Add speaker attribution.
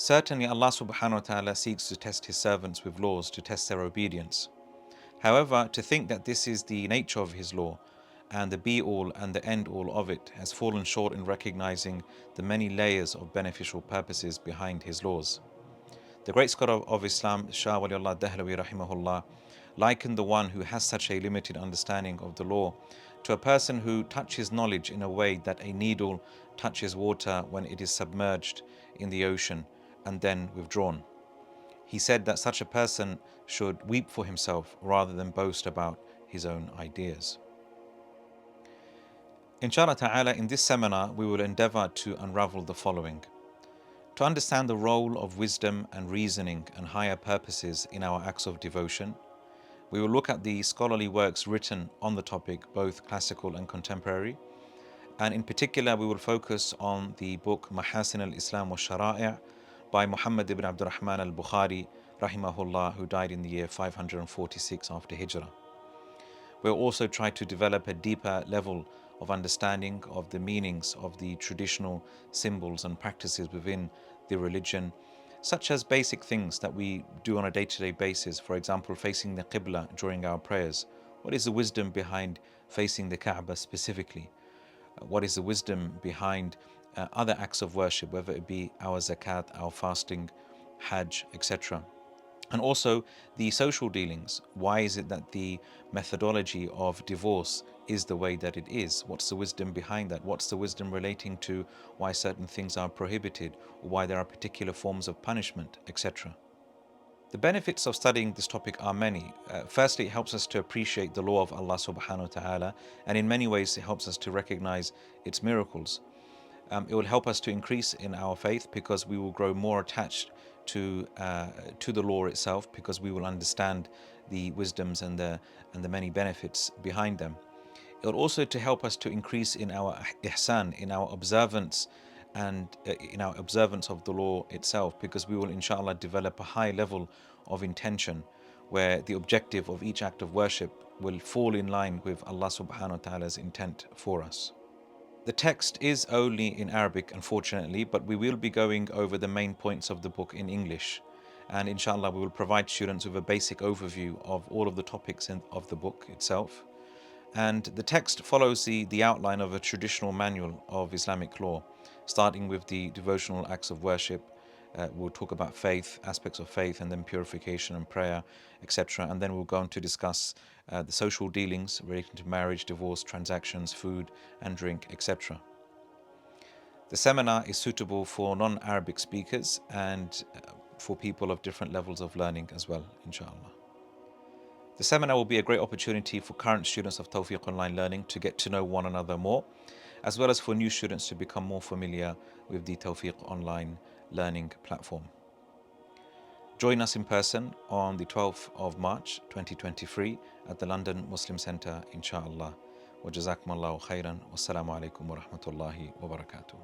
Speaker 1: Certainly Allah subhanahu wa ta'ala seeks to test His servants with laws to test their obedience. However, to think that this is the nature of His law and the be-all and the end-all of it has fallen short in recognizing the many layers of beneficial purposes behind His laws. The great scholar of Islam, Shah Waliullah Dahlawi rahimahullah, likened the one who has such a limited understanding of the law to a person who touches knowledge in a way that a needle touches water when it is submerged in the ocean and then withdrawn. He said that such a person should weep for himself rather than boast about his own ideas. Inshallah ta'ala, in this seminar we will endeavor to unravel the following. To understand the role of wisdom and reasoning and higher purposes in our acts of devotion, we will look at the scholarly works written on the topic, both classical and contemporary, and in particular we will focus on the book Mahasin al-Islam wa Shara'i' by Muhammad ibn Abdurrahman al-Bukhari rahimahullah, who died in the year 546 after Hijrah. We'll also try to develop a deeper level of understanding of the meanings of the traditional symbols and practices within the religion, such as basic things that we do on a day-to-day basis. For example, facing the Qibla during our prayers. What is the wisdom behind facing the Kaaba specifically? What is the wisdom behind other acts of worship, whether it be our zakat, our fasting, Hajj, etc.? And also the social dealings. Why is it that the methodology of divorce is the way that it is? What's the wisdom behind that? What's the wisdom relating to why certain things are prohibited, or why there are particular forms of punishment, etc.? The benefits of studying this topic are many. Firstly, it helps us to appreciate the law of Allah subhanahu wa ta'ala, and in many ways it helps us to recognize its miracles. It will help us to increase in our faith because we will grow more attached to the law itself, because we will understand the wisdoms and the many benefits behind them. It will also to help us to increase in our ihsan, in our observance and in our observance of the law itself, because we will inshallah develop a high level of intention where the objective of each act of worship will fall in line with Allah subhanahu wa ta'ala's intent for us. The text is only in Arabic, unfortunately, but we will be going over the main points of the book in English. And inshallah, we will provide students with a basic overview of all of the topics of the book itself. And the text follows the outline of a traditional manual of Islamic law, starting with the devotional acts of worship. We'll talk about faith, aspects of faith, and then purification and prayer, etc. And then we'll go on to discuss the social dealings relating to marriage, divorce, transactions, food and drink, etc. The seminar is suitable for non-Arabic speakers and for people of different levels of learning as well, inshallah. The seminar will be a great opportunity for current students of Tawfiq Online Learning to get to know one another more, as well as for new students to become more familiar with the Tawfiq Online Learning platform. Join us in person on the 12th of March 2023 at the London Muslim Centre, inshallah. Wa jazakumullahu khairan. Wassalamu alaikum wa rahmatullahi wa barakatuh.